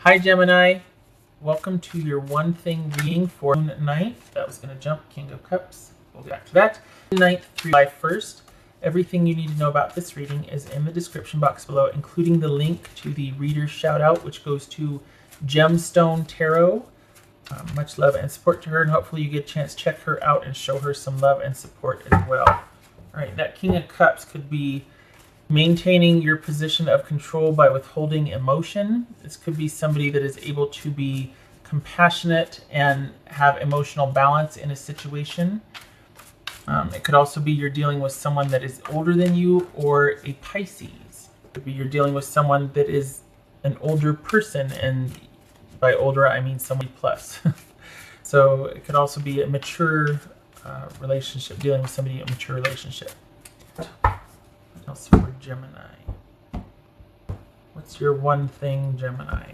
Hi Gemini, welcome to your one thing reading for June 9th. That was going to jump, King of Cups. We'll get back to that. 9th through July 1st. Everything you need to know about this reading is in the description box below, including the link to the reader's shout out, which goes to Gemstone Tarot. Much love and support to her, and hopefully you get a chance to check her out and show her some love and support as well. All right, that King of Cups could be maintaining your position of control by withholding emotion. This could be somebody that is able to be compassionate and have emotional balance in a situation. It could also be you're dealing with someone that is older than you, or a Pisces. It could be you're dealing with someone that is an older person, and by older I mean somebody plus. So it could also be a mature relationship, dealing with somebody in a mature relationship. What else for Gemini? What's your one thing, Gemini?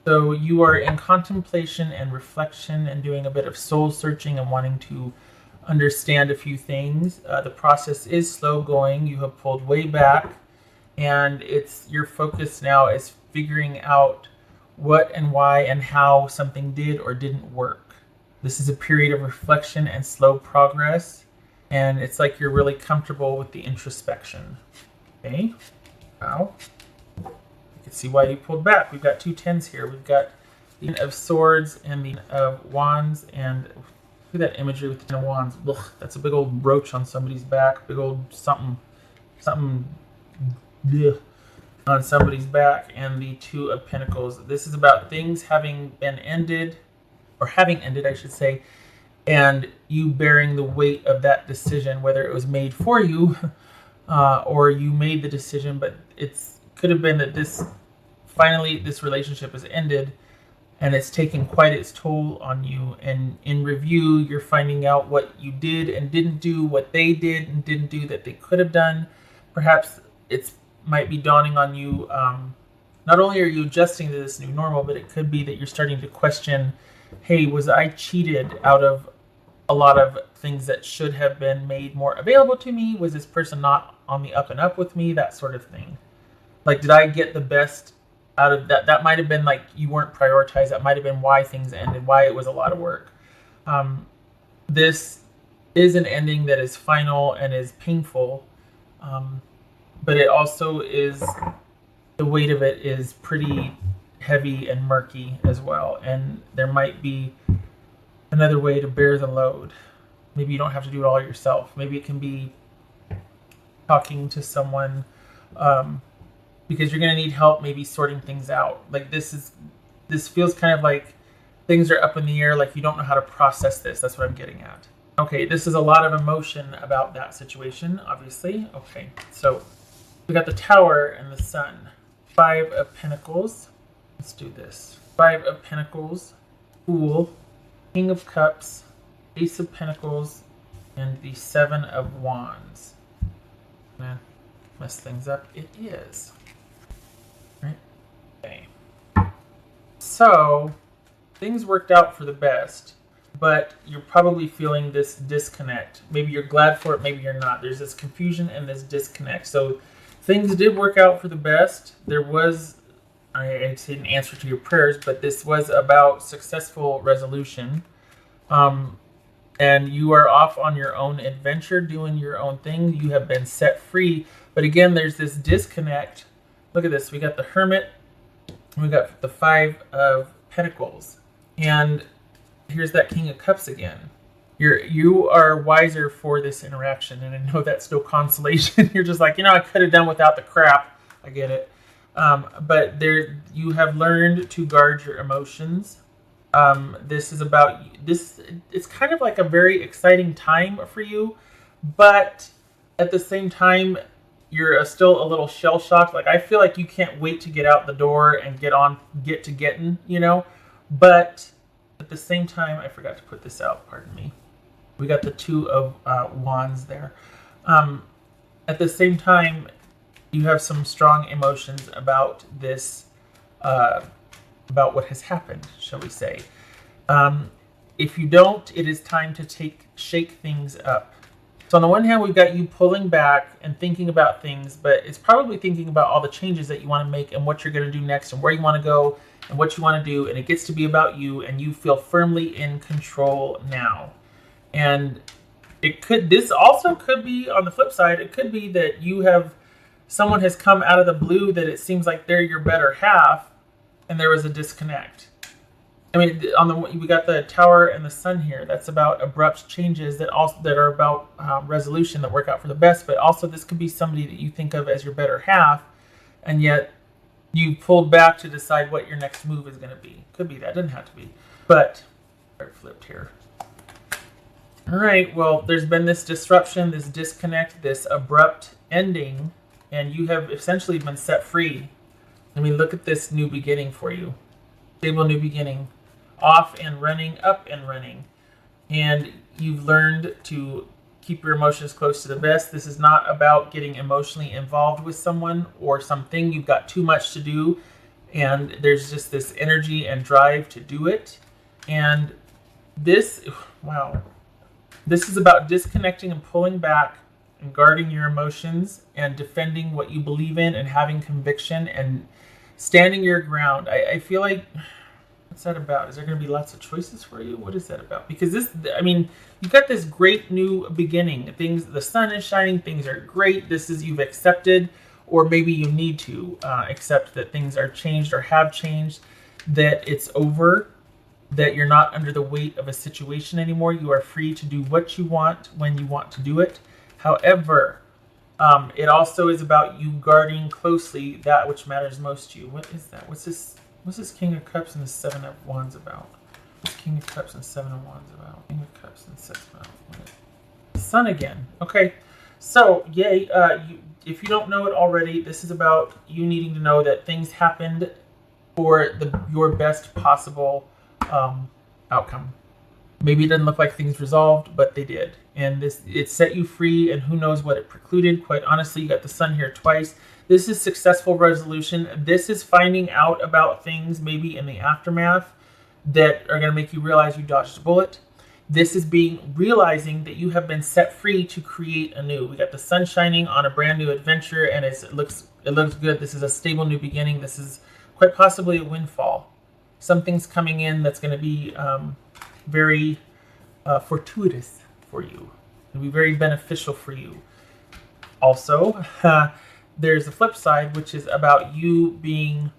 So you are in contemplation and reflection and doing a bit of soul searching and wanting to understand a few things. The process is slow going. You have pulled way back, and your focus now is figuring out what and why and how something did or didn't work. This is a period of reflection and slow progress, and it's like you're really comfortable with the introspection. Okay, wow. You can see why you pulled back. We've got two tens here. We've got the Ten of Swords and the of Wands, and look at that imagery with the Ten of Wands. Ugh, that's a big old brooch on somebody's back, big old something bleh, on somebody's back, and the Two of Pentacles. This is about things having been ended, or having ended, I should say, and you bearing the weight of that decision, whether it was made for you or you made the decision, but could have been that finally this relationship has ended and it's taken quite its toll on you. And in review, you're finding out what you did and didn't do, what they did and didn't do that they could have done. Perhaps it might be dawning on you, not only are you adjusting to this new normal, but it could be that you're starting to question, hey, was I cheated out of a lot of things that should have been made more available to me? Was this person not on the up and up with me? That sort of thing. Like, did I get the best out of that? That might have been like you weren't prioritized. That might have been why things ended, why it was a lot of work. This is an ending that is final and is painful, but it also is, the weight of it is pretty heavy and murky as well. And there might be another way to bear the load. Maybe you don't have to do it all yourself. Maybe it can be talking to someone, because you're going to need help maybe sorting things out. Like this feels kind of like things are up in the air, like you don't know how to process this. That's what I'm getting at. Okay, this is a lot of emotion about that situation, obviously. Okay, so we got the Tower and the Sun. Five of Pentacles. Let's do this. Five of Pentacles, Fool, King of Cups, Ace of Pentacles, and the Seven of Wands. Gonna mess things up. It is. Right? Okay. So, things worked out for the best, but you're probably feeling this disconnect. Maybe you're glad for it, maybe you're not. There's this confusion and this disconnect. So, things did work out for the best. There was, I say, an answer to your prayers, but this was about successful resolution. And you are off on your own adventure, doing your own thing. You have been set free. But again, there's this disconnect. Look at this. We got the Hermit. We got the Five of Pentacles. And here's that King of Cups again. You are wiser for this interaction. And I know that's no consolation. You're just like, I could have done without the crap. I get it. But you have learned to guard your emotions. This is about this. It's kind of like a very exciting time for you, but at the same time, you're still a little shell shocked. Like, I feel like you can't wait to get out the door and get to getting, but at the same time, I forgot to put this out. Pardon me. We got the Two of Wands there. At the same time, you have some strong emotions about this, about what has happened, shall we say. If you don't, it is time to shake things up. So on the one hand, we've got you pulling back and thinking about things, but it's probably thinking about all the changes that you want to make and what you're going to do next and where you want to go and what you want to do. And it gets to be about you, and you feel firmly in control now. And this also could be, on the flip side, it could be that someone has come out of the blue that it seems like they're your better half, and there was a disconnect. I mean, we got the Tower and the Sun here. That's about abrupt changes that are about resolution that work out for the best. But also, this could be somebody that you think of as your better half, and yet you pulled back to decide what your next move is going to be. Could be that. Doesn't have to be. But I flipped here. All right. Well, there's been this disruption, this disconnect, this abrupt ending, and you have essentially been set free. I mean, look at this new beginning for you. Stable new beginning. Off and running, up and running. And you've learned to keep your emotions close to the vest. This is not about getting emotionally involved with someone or something. You've got too much to do, and there's just this energy and drive to do it. And this is about disconnecting and pulling back and guarding your emotions and defending what you believe in and having conviction and standing your ground. I feel like, what's that about? Is there going to be lots of choices for you? What is that about? Because you've got this great new beginning. The sun is shining. Things are great. You've accepted, or maybe you need to accept that things are changed or have changed, that it's over, that you're not under the weight of a situation anymore. You are free to do what you want when you want to do it. However, it also is about you guarding closely that which matters most to you. What is that? What's this King of Cups and the Seven of Wands about? What's King of Cups and Seven of Wands about? King of Cups and Seven of Wands. Sun again. Okay. So, yay. If you don't know it already, this is about you needing to know that things happened for your best possible outcome. Maybe it doesn't look like things resolved, but they did. And it set you free, and who knows what it precluded. Quite honestly, you got the Sun here twice. This is successful resolution. This is finding out about things maybe in the aftermath that are going to make you realize you dodged a bullet. This is realizing that you have been set free to create anew. We got the sun shining on a brand new adventure, and it looks good. This is a stable new beginning. This is quite possibly a windfall. Something's coming in that's going to be very fortuitous for you. It'll be very beneficial for you. Also, there's a flip side, which is about you being,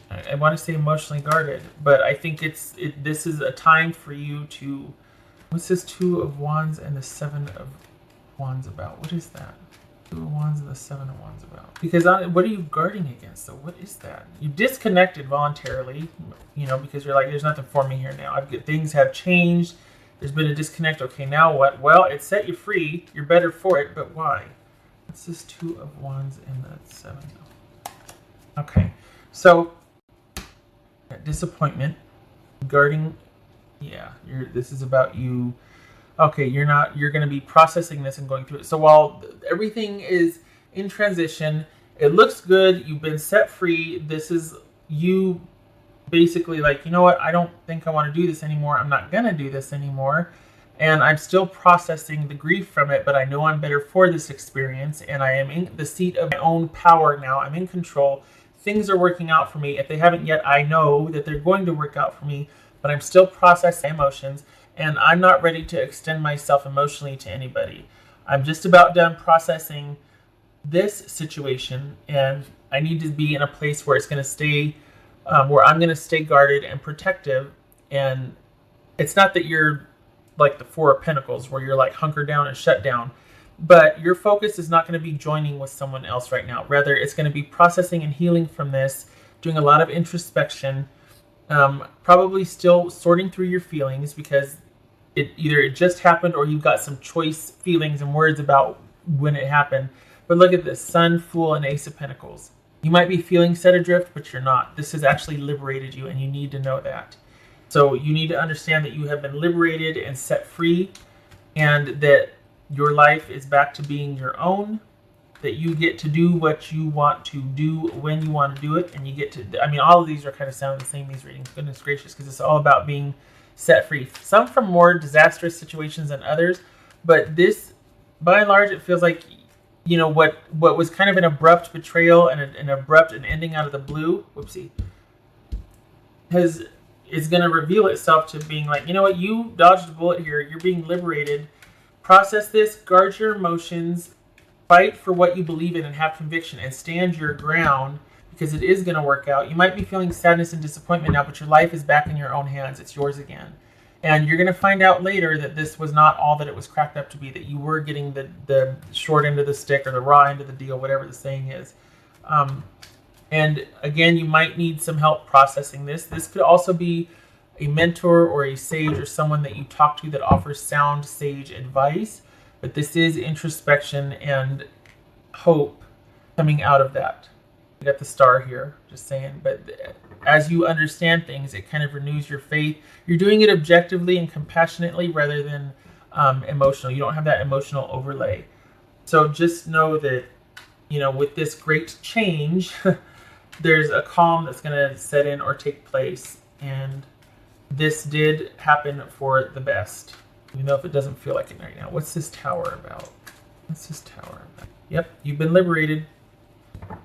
I want to say emotionally guarded, but I think this is a time for you to, what's this Two of Wands and the Seven of Wands about? What is that? Two of Wands and the Seven of Wands about? Because what are you guarding against, though? What is that? You disconnected voluntarily, because you're like, there's nothing for me here now. Things have changed. There's been a disconnect. Okay, now what? Well, it set you free. You're better for it, but why? What's this Two of Wands and the Seven? Okay, so disappointment, guarding. Yeah, this is about you. Okay, you're going to be processing this and going through it. So while everything is in transition, it looks good. You've been set free. This is you basically like, you know what? I don't think I want to do this anymore. I'm not going to do this anymore. And I'm still processing the grief from it, but I know I'm better for this experience. And I am in the seat of my own power now. I'm in control. Things are working out for me. If they haven't yet, I know that they're going to work out for me, but I'm still processing emotions. And I'm not ready to extend myself emotionally to anybody. I'm just about done processing this situation, and I need to be in a place where it's going to stay, where I'm going to stay guarded and protective. And it's not that you're like the Four of Pentacles, where you're like hunkered down and shut down, but your focus is not going to be joining with someone else right now. Rather, it's going to be processing and healing from this, doing a lot of introspection, probably still sorting through your feelings, because it just happened, or you've got some choice feelings and words about when it happened. But look at this, Sun, Fool, and Ace of Pentacles. You might be feeling set adrift, but you're not. This has actually liberated you, and you need to know that. So you need to understand that you have been liberated and set free, and that your life is back to being your own, that you get to do what you want to do when you want to do it, and you get to, all of these are kind of sounding the same, these readings, goodness gracious, because it's all about being set free. Some from more disastrous situations than others, But this, by and large, it feels like, you know, what was kind of an abrupt betrayal and an abrupt and ending out of the blue, whoopsie, is going to reveal itself to being like, you know what, you dodged a bullet here. You're being liberated. Process this, guard your emotions, fight for what you believe in and have conviction, and stand your ground, because it is going to work out. You might be feeling sadness and disappointment now, but your life is back in your own hands. It's yours again. And you're going to find out later that this was not all that it was cracked up to be, that you were getting the short end of the stick or the raw end of the deal, whatever the saying is. And again, you might need some help processing this. This could also be a mentor or a sage or someone that you talk to that offers sound sage advice. But this is introspection and hope coming out of that. We got the star here, just saying. But as you understand things, it kind of renews your faith. You're doing it objectively and compassionately rather than emotional. You don't have that emotional overlay. So just know that, you know, with this great change, there's a calm that's going to set in or take place. And this did happen for the best. You know, if it doesn't feel like it right now. What's this tower about? What's this tower about? Yep, you've been liberated,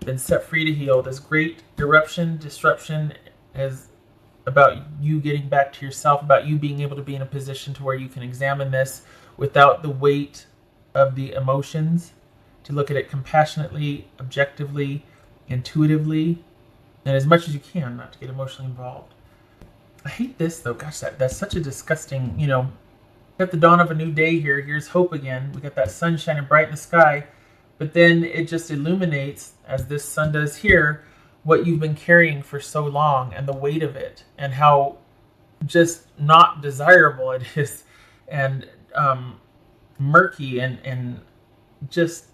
been set free to heal. This great eruption, disruption is about you getting back to yourself, about you being able to be in a position to where you can examine this without the weight of the emotions, to look at it compassionately, objectively, intuitively, and as much as you can, not to get emotionally involved. I hate this though. Gosh, that's such a disgusting, you know, got the dawn of a new day here. Here's hope again. We got that sun shining bright in the sky, but then it just illuminates, as this sun does here, what you've been carrying for so long and the weight of it and how just not desirable it is, and murky and just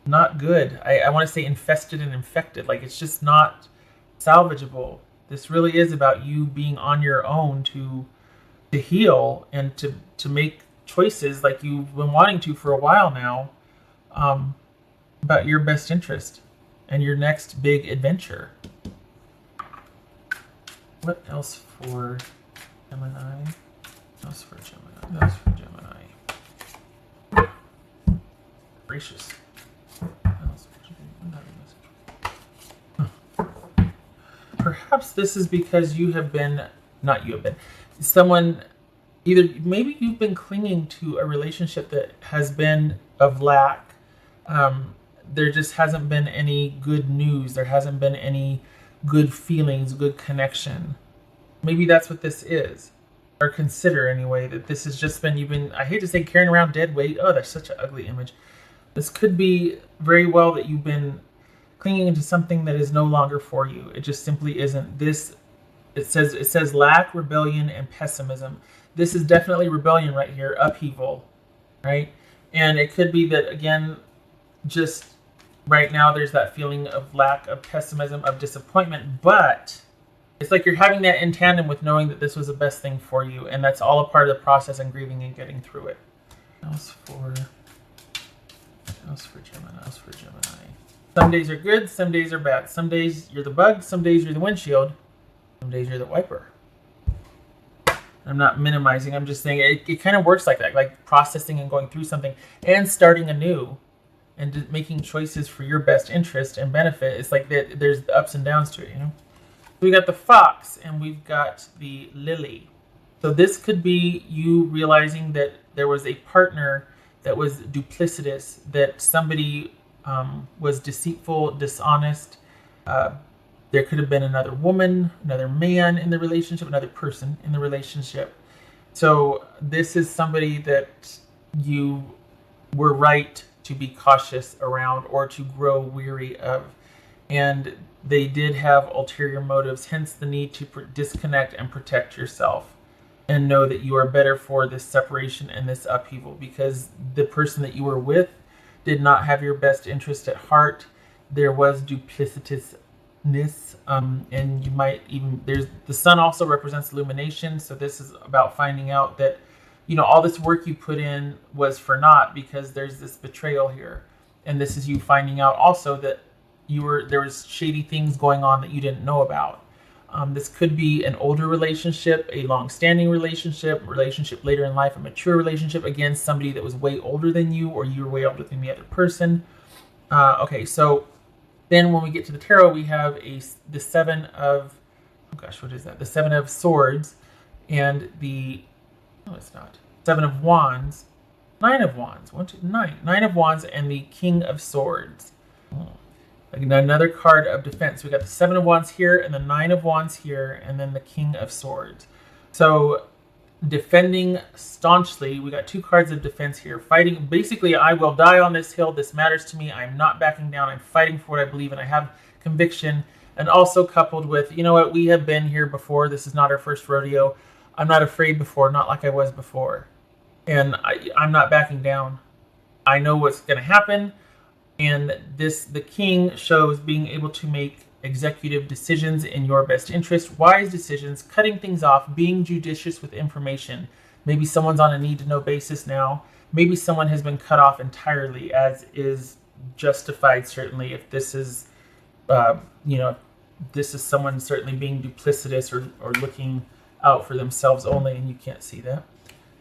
not good. I want to say infested and infected. Like, it's just not salvageable. This really is about you being on your own to heal and to make choices like you've been wanting to for a while now, about your best interest and your next big adventure. What else for Gemini? What else for Gemini? What else for Gemini? Gracious. What else for Gemini? Perhaps this is because you have been, not you have been, someone, either maybe you've been clinging to a relationship that has been of lack. There just hasn't been any good news. There hasn't been any good feelings, good connection. Maybe that's what this is. Or consider anyway that this has just been, you've been, I hate to say carrying around dead weight. Oh, that's such an ugly image. This could be very well that you've been clinging into something that is no longer for you. It just simply isn't. This, it says lack, rebellion, and pessimism. This is definitely rebellion right here, upheaval, right? And it could be that, again, just right now there's that feeling of lack, of pessimism, of disappointment, but it's like you're having that in tandem with knowing that this was the best thing for you, and that's all a part of the process and grieving and getting through it. What else for Gemini? Some days are good, some days are bad. Some days you're the bug, some days you're the windshield, some days you're the wiper. I'm not minimizing, I'm just saying it kind of works like that, like processing and going through something and starting anew and making choices for your best interest and benefit. It's like there's the ups and downs to it, you know? We got the fox and we've got the lily. So this could be you realizing that there was a partner that was duplicitous, that somebody was deceitful, dishonest. There could have been another woman, another man in the relationship, another person in the relationship. So this is somebody that you were right to be cautious around or to grow weary of. And they did have ulterior motives, hence the need to disconnect and protect yourself and know that you are better for this separation and this upheaval, because the person that you were with did not have your best interest at heart. There was duplicitousness, and you might even, the sun also represents illumination. So this is about finding out that, you know, all this work you put in was for naught, because there's this betrayal here. And this is you finding out also that there was shady things going on that you didn't know about. This could be an older relationship, a long-standing relationship later in life, a mature relationship. Again, somebody that was way older than you, or you were way older than the other person. Okay, so then when we get to the tarot, we have the Seven of, oh gosh, what is that? The Seven of Swords, and no, it's not. Seven of Wands, Nine of Wands, 1, 2, 9. Nine of Wands, and the King of Swords. Oh. Another card of defense. We got the Seven of Wands here, and the Nine of Wands here, and then the King of Swords. So defending staunchly. We got 2 cards of defense here. Fighting. Basically, I will die on this hill. This matters to me. I'm not backing down. I'm fighting for what I believe in. I have conviction. And also coupled with, you know what, we have been here before. This is not our first rodeo. I'm not afraid before, not like I was before. And I'm not backing down. I know what's going to happen. And the king shows being able to make executive decisions in your best interest, wise decisions, cutting things off, being judicious with information. Maybe someone's on a need-to-know basis now. Maybe someone has been cut off entirely, as is justified, certainly, if this is, this is someone certainly being duplicitous or looking out for themselves only, and you can't see that.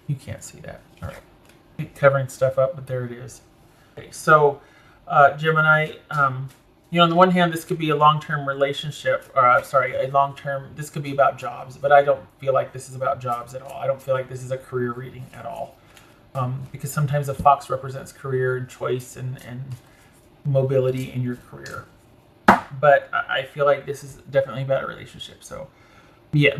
You can't see that. All right. Keep covering stuff up, but there it is. Okay, so Gemini, on the one hand, this could be a long-term relationship, this could be about jobs, but I don't feel like this is about jobs at all. I don't feel like this is a career reading at all. Because sometimes a fox represents career and choice and mobility in your career. But I feel like this is definitely about a relationship. So, yeah,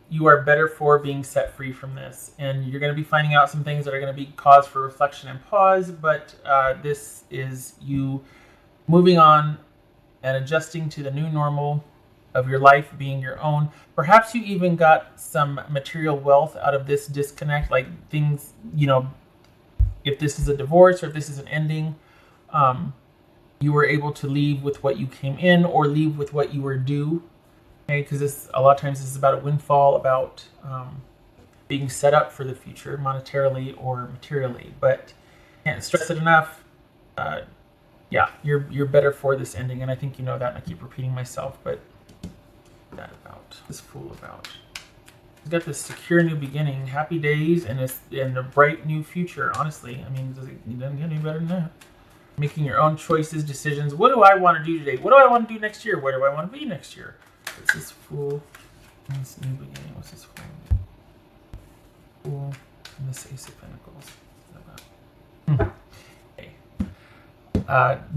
you are better for being set free from this, and you're going to be finding out some things that are going to be cause for reflection and pause, but this is you moving on and adjusting to the new normal of your life being your own. Perhaps you even got some material wealth out of this disconnect, like things, if this is a divorce or if this is an ending, you were able to leave with what you came in or leave with what you were due. Okay, because a lot of times this is about a windfall, about being set up for the future, monetarily or materially. But can't stress it enough. Yeah, you're better for this ending, and I think you know that. And I keep repeating myself, but that about this fool about. He's got this secure new beginning, happy days, and a bright new future. Honestly, I mean, it doesn't get any better than that. Making your own choices, decisions. What do I want to do today? What do I want to do next year? Where do I want to be next year? What's this fool? This new beginning. What's this fool? Fool and this Ace of Pentacles. Okay.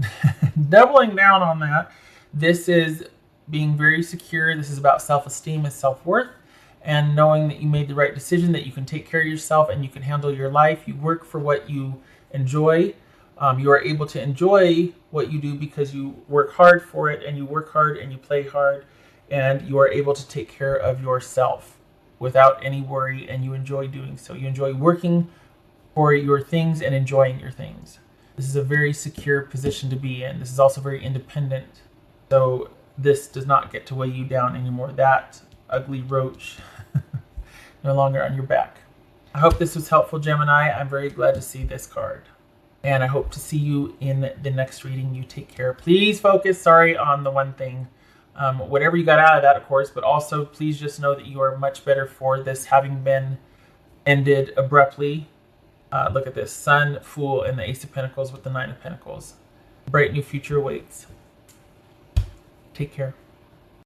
Doubling down on that. This is being very secure. This is about self-esteem and self-worth, and knowing that you made the right decision, that you can take care of yourself and you can handle your life. You work for what you enjoy. You are able to enjoy what you do because you work hard for it, and you work hard and you play hard. And you are able to take care of yourself without any worry, and you enjoy doing so. You enjoy working for your things and enjoying your things. This is a very secure position to be in. This is also very independent. So this does not get to weigh you down anymore. That ugly roach no longer on your back. I hope this was helpful, Gemini. I'm very glad to see this card. And I hope to see you in the next reading. You take care. Please focus, on the one thing. Whatever you got out of that, of course, but also please just know that you are much better for this having been ended abruptly. Look at this, Sun, Fool, and the Ace of Pentacles with the Nine of Pentacles. Bright new future awaits. Take care.